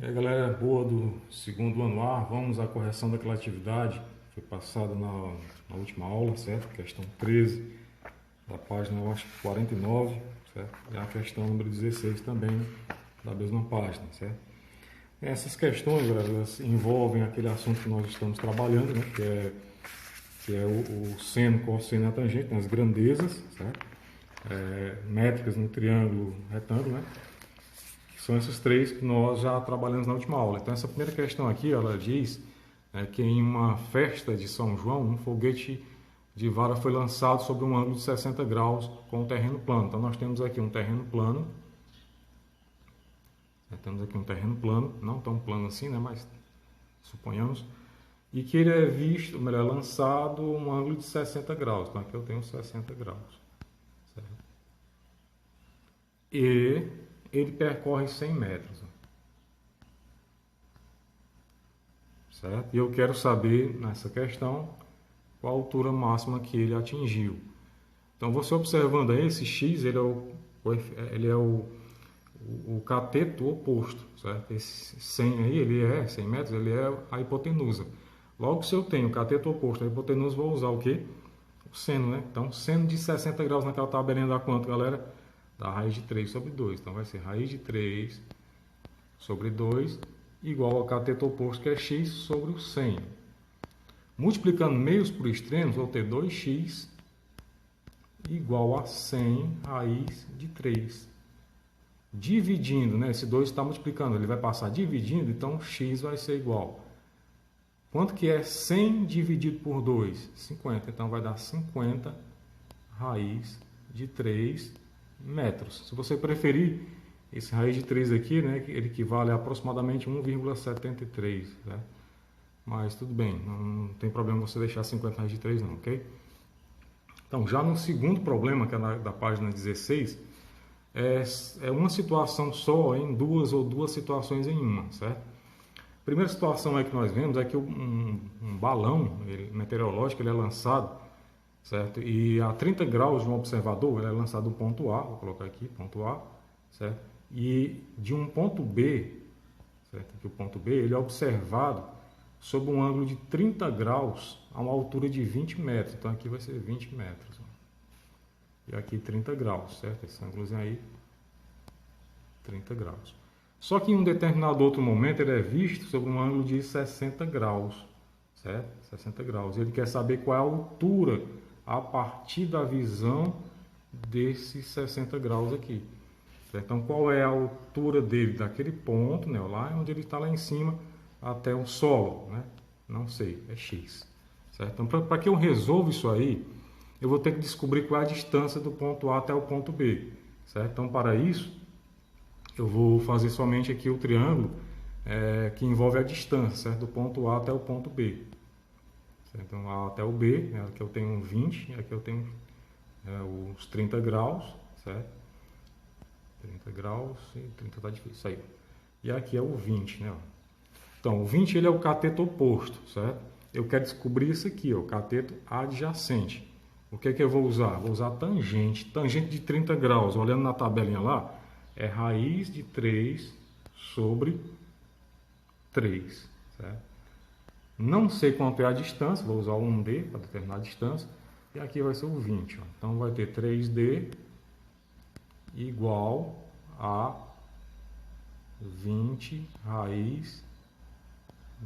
E aí galera boa do segundo ano A, vamos à correção daquela atividade que foi passada na última aula, certo? Questão 13 da página, eu acho, 49, certo? E a questão número 16 também da mesma página, certo? Essas questões, galera, elas envolvem aquele assunto que nós estamos trabalhando, né? Que é o seno, cosseno e a tangente, né? As grandezas, certo? Métricas no triângulo retângulo, né? São esses três que nós já trabalhamos na última aula. Então, essa primeira questão aqui, ela diz que em uma festa de São João, um foguete de vara foi lançado sobre um ângulo de 60 graus com o terreno plano. Então, nós temos aqui um terreno plano. Temos aqui um terreno plano, não tão plano assim, né? Mas suponhamos. E que ele é visto, ou melhor, lançado um ângulo de 60 graus. Então, aqui eu tenho 60 graus. Certo? E ele percorre 100 metros. Certo? E eu quero saber, nessa questão, qual a altura máxima que ele atingiu. Então, você observando aí, esse x, ele é o cateto oposto, certo? Esse 100 aí, ele é 100 metros, ele é a hipotenusa. Logo, se eu tenho o cateto oposto, a hipotenusa, vou usar o quê? O seno, né? Então, seno de 60 graus naquela tabelinha dá quanto, galera? Dá raiz de 3 sobre 2. Então, vai ser raiz de 3 sobre 2 igual ao cateto oposto, que é x sobre o 100. Multiplicando meios por extremos, vou ter 2x igual a 100 raiz de 3. Dividindo, né? Esse 2 está multiplicando, ele vai passar dividindo, então x vai ser igual. Quanto que é 100 dividido por 2? 50. Então vai dar 50 raiz de 3 metros. Se você preferir, esse raiz de 3 aqui, né, ele equivale a aproximadamente 1,73, né? Mas tudo bem, não tem problema você deixar 50 raiz de 3 não, ok? Então, já no segundo problema, que é da página 16, é uma situação só em duas situações em uma, certo? A primeira situação que nós vemos é que um balão meteorológico ele é lançado, certo? E a 30 graus de um observador, ele é lançado do ponto A, vou colocar aqui, ponto A, certo? E de um ponto B, certo? Aqui o ponto B, ele é observado sob um ângulo de 30 graus a uma altura de 20 metros. Então aqui vai ser 20 metros. E aqui 30 graus, certo? Esse ângulozinho aí, 30 graus. Só que em um determinado outro momento ele é visto sob um ângulo de 60 graus, certo? 60 graus. Ele quer saber qual é a altura a partir da visão desses 60 graus aqui. Certo? Então, qual é a altura dele daquele ponto, né, lá onde ele está lá em cima, até o solo, né? Não sei, é x. Certo? Então, para que eu resolva isso aí, eu vou ter que descobrir qual é a distância do ponto A até o ponto B. Certo? Então, para isso, eu vou fazer somente aqui o triângulo que envolve a distância, certo? Do ponto A até o ponto B. Certo? Então, A até o B, aqui eu tenho 20, aqui eu tenho os 30 graus, certo? 30 graus, 30 tá difícil, isso aí. E aqui é o 20, né? Então, o 20 ele é o cateto oposto, certo? Eu quero descobrir isso aqui, ó, o cateto adjacente. O que é que eu vou usar? Vou usar tangente. Tangente de 30 graus, olhando na tabelinha lá, é raiz de 3 sobre 3, certo? Não sei quanto é a distância, vou usar o 1D para determinar a distância. E aqui vai ser o 20, ó. Então, vai ter 3D igual a 20 raiz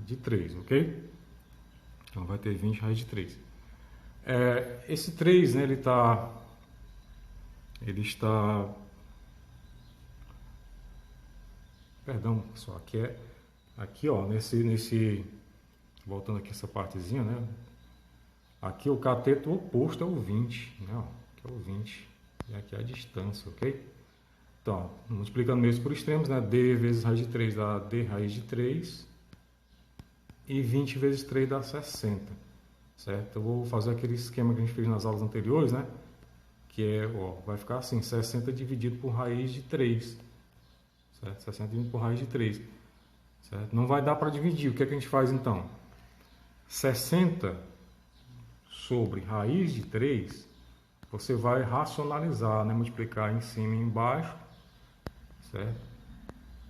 de 3, ok? Então vai ter 20 raiz de 3. Esse 3, né, ele está, perdão, pessoal, aqui ó, voltando aqui essa partezinha, né? Aqui o cateto oposto é o 20, né? Ó, aqui é o 20 e aqui é a distância, ok? Então, multiplicando meios por extremos, né? D vezes raiz de 3 dá D raiz de 3. E 20 vezes 3 dá 60. Certo? Eu vou fazer aquele esquema que a gente fez nas aulas anteriores, né? Que vai ficar assim, 60 dividido por raiz de 3. Certo? 60 dividido por raiz de 3. Certo? Não vai dar para dividir. O que é que a gente faz então? 60 sobre raiz de 3, você vai racionalizar, né? Multiplicar em cima e embaixo. Certo?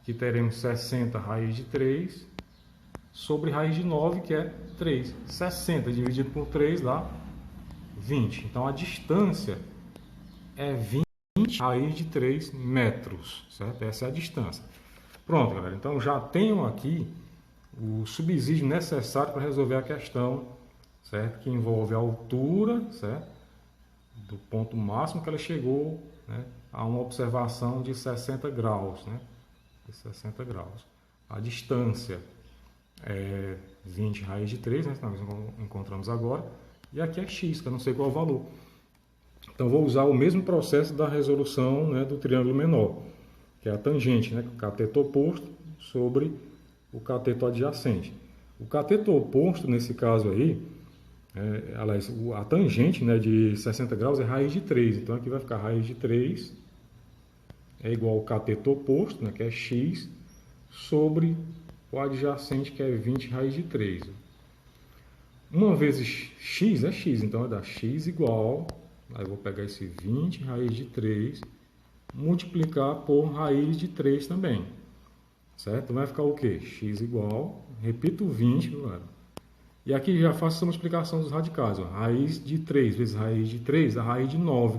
que teremos 60 raiz de 3 sobre raiz de 9, que é 3. 60 dividido por 3 dá 20. Então, a distância é 20 raiz de 3 metros, certo? Essa é a distância. Pronto, galera. Então, já tenho aqui o subsídio necessário para resolver a questão, certo? Que envolve a altura, certo? Do ponto máximo que ela chegou, né, a uma observação de 60 graus, né? De 60 graus. A distância é 20 raiz de 3, né? Que nós encontramos agora. E aqui é x, que eu não sei qual é o valor. Então, vou usar o mesmo processo da resolução, né, do triângulo menor, que é a tangente, né? O cateto oposto sobre o cateto adjacente. O cateto oposto, nesse caso aí, aliás, a tangente, né, de 60 graus é raiz de 3. Então, aqui vai ficar raiz de 3 é igual ao cateto oposto, né, que é x, sobre o adjacente, que é 20 raiz de 3. Uma vezes x é x, então vai dar x igual, aí eu vou pegar esse 20 raiz de 3, multiplicar por raiz de 3 também, certo? Vai ficar o quê? X igual, repito, 20, galera. E aqui já faço a multiplicação dos radicais, ó. Raiz de 3 vezes raiz de 3 dá raiz de 9.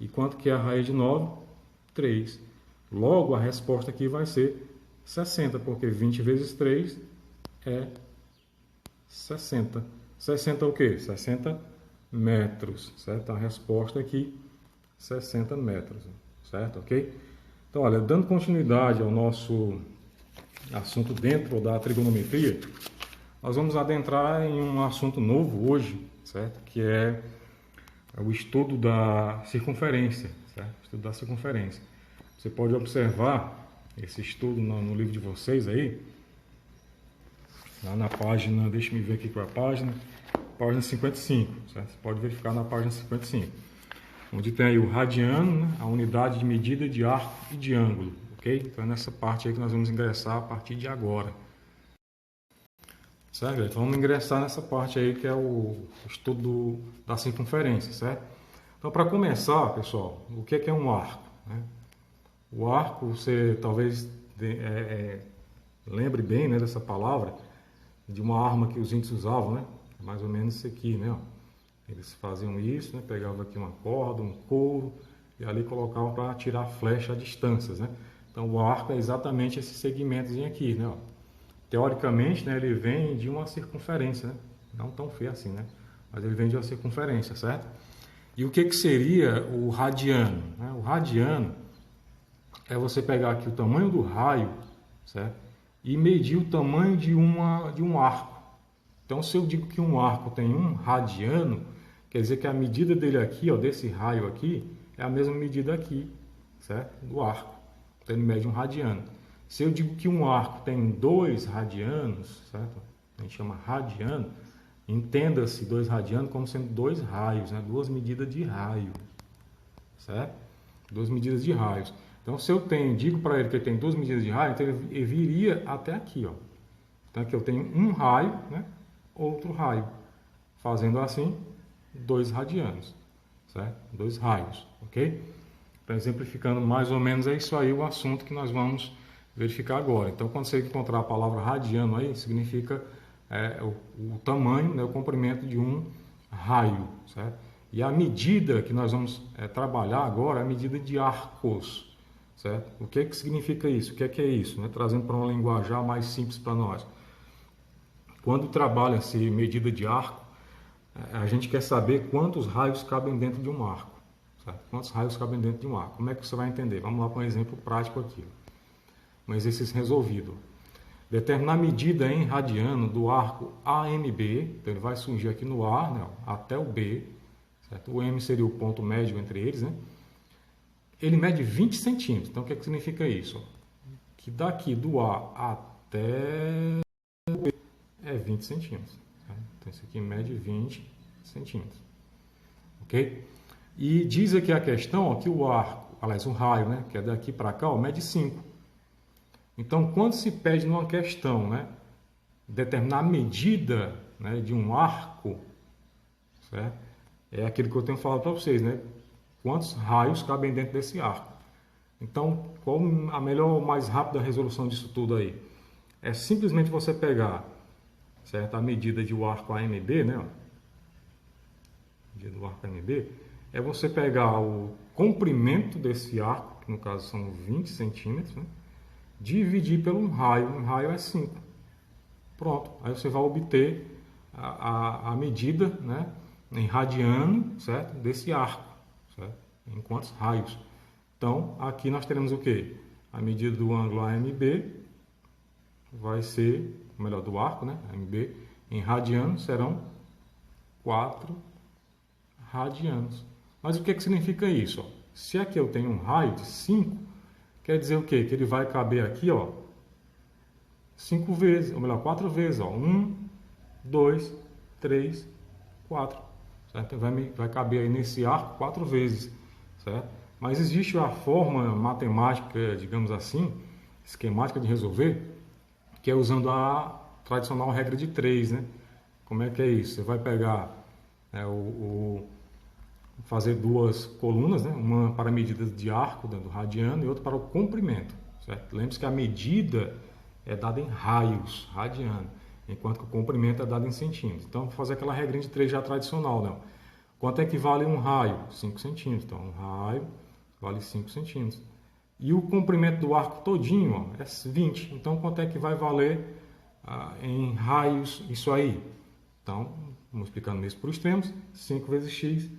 E quanto que é a raiz de 9? 3. Logo, a resposta aqui vai ser 60, porque 20 vezes 3 é 60. 60 é o quê? 60 metros, certo? A resposta aqui, 60 metros, certo? Ok? Então, olha, dando continuidade ao nosso assunto dentro da trigonometria, nós vamos adentrar em um assunto novo hoje, certo? Que é o estudo da circunferência, certo? O estudo da circunferência. Você pode observar esse estudo no livro de vocês aí, lá na página, deixa eu ver aqui qual é a página 55, certo? Você pode verificar na página 55, onde tem aí o radiano, né? A unidade de medida de arco e de ângulo, ok? Então é nessa parte aí que nós vamos ingressar a partir de agora. Certo? Então vamos ingressar nessa parte aí que é o estudo da circunferência, certo? Então, para começar, pessoal, o que é um arco, né? O arco, você talvez lembre bem, né, dessa palavra, de uma arma que os índios usavam, né? Mais ou menos isso aqui, né? Eles faziam isso, né? Pegavam aqui uma corda, um couro, e ali colocavam para atirar flecha a distâncias, né? Então, o arco é exatamente esse segmentozinho aqui, né? Teoricamente, né, ele vem de uma circunferência, né? Não tão feio assim, né? Mas ele vem de uma circunferência, certo? E o que seria o radiano, né? O radiano é você pegar aqui o tamanho do raio, certo? E medir o tamanho de um arco. Então, se eu digo que um arco tem 1 radiano, quer dizer que a medida dele aqui, ó, desse raio aqui, é a mesma medida aqui, certo? Do arco. Então, ele mede 1 radiano. Se eu digo que um arco tem 2 radianos, certo? A gente chama radiano, entenda-se 2 radianos como sendo 2 raios, né? 2 medidas de raio, certo? 2 medidas de raios. Então, se eu digo para ele que ele tem 2 medidas de raio, então ele viria até aqui, ó. Então, aqui eu tenho um raio, né? Outro raio. Fazendo assim, 2 radianos, certo? 2 raios, ok? Então, exemplificando mais ou menos, é isso aí o assunto que nós vamos verificar agora. Então, quando você encontrar a palavra radiano aí, significa o tamanho, né, o comprimento de um raio, certo? E a medida que nós vamos trabalhar agora é a medida de arcos, certo? O que significa isso? O que é isso? Né? Trazendo para uma linguajar mais simples para nós. Quando trabalha-se medida de arco, a gente quer saber quantos raios cabem dentro de um arco, certo? Quantos raios cabem dentro de um arco? Como é que você vai entender? Vamos lá para um exemplo prático aqui. Um exercício resolvido. Determinar a medida em radiano do arco AMB, então ele vai surgir aqui no A, né, até o B, certo? O M seria o ponto médio entre eles, né? Ele mede 20 centímetros. Então, o que significa isso? Que daqui do A até o B é 20 centímetros. Certo? Então, isso aqui mede 20 centímetros. Ok? E diz aqui a questão ó, que o arco, aliás, o raio, né, que é daqui para cá, ó, mede 5. Então, quando se pede numa questão, né, determinar a medida, né, de um arco, certo? É aquilo que eu tenho falado para vocês, né? Quantos raios cabem dentro desse arco? Então, qual a melhor, mais rápida resolução disso tudo aí? É simplesmente você pegar, certo, a medida de o arco AMB, né? Medida do arco AMB, é você pegar o comprimento desse arco, que no caso são 20 centímetros, né? Dividir pelo um raio é 5. Pronto, aí você vai obter a medida, né, em radiano, certo, desse arco, certo? Em quantos raios. Então, aqui nós teremos o quê? A medida do ângulo AMB vai ser, melhor, do arco, né, AMB, em radianos serão 4 radianos. Mas o que significa isso? Ó? Se aqui eu tenho um raio de 5, quer dizer o quê? Que ele vai caber aqui, ó, 5 vezes, ou melhor, 4 vezes, ó. 1, 2, 3, 4. Certo? Vai caber aí nesse arco 4 vezes, certo? Mas existe a forma matemática, digamos assim, esquemática de resolver, que é usando a tradicional regra de 3, né? Como é que é isso? Você vai pegar fazer duas colunas, né? Uma para medidas de arco, do radiano, e outra para o comprimento, certo? Lembre-se que a medida é dada em raios, radiano, enquanto que o comprimento é dado em centímetros. Então, vou fazer aquela regrinha de 3 já tradicional, né? Quanto é que vale um raio? 5 centímetros. Então, um raio vale 5 centímetros. E o comprimento do arco todinho, ó, é 20. Então, quanto é que vai valer em raios isso aí? Então, vamos explicando isso por extremos. 5 vezes x,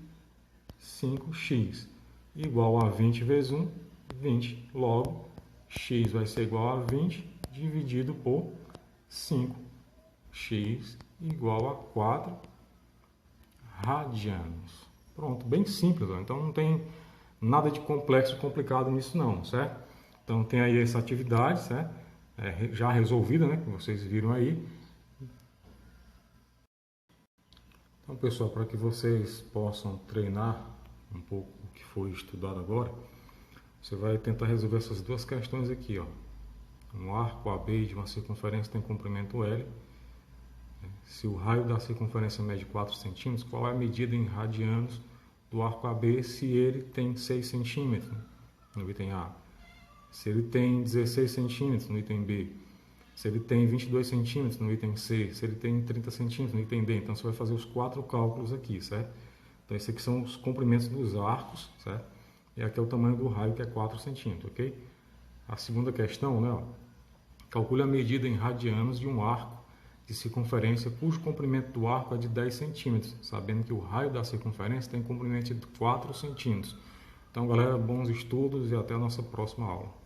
5x, igual a 20 vezes 1, 20. Logo, x vai ser igual a 20 dividido por 5. X igual a 4 radianos. Pronto, bem simples. Ó. Então, não tem nada de complexo, complicado nisso não, certo? Então, tem aí essa atividade, certo? Já resolvida, né? Que vocês viram aí. Então, pessoal, para que vocês possam treinar um pouco o que foi estudado agora, você vai tentar resolver essas duas questões aqui, ó. Um arco AB de uma circunferência tem comprimento L. Se o raio da circunferência mede 4 centímetros, qual é a medida em radianos do arco AB se ele tem 6 centímetros no item A? Se ele tem 16 centímetros no item B? Se ele tem 22 centímetros no item C? Se ele tem 30 centímetros no item D? Então, você vai fazer os 4 cálculos aqui, certo? Então, esses aqui são os comprimentos dos arcos, certo? E aqui é o tamanho do raio, que é 4 centímetros, ok? A segunda questão, né? Ó, calcule a medida em radianos de um arco de circunferência cujo comprimento do arco é de 10 centímetros, sabendo que o raio da circunferência tem comprimento de 4 centímetros. Então, galera, bons estudos e até a nossa próxima aula.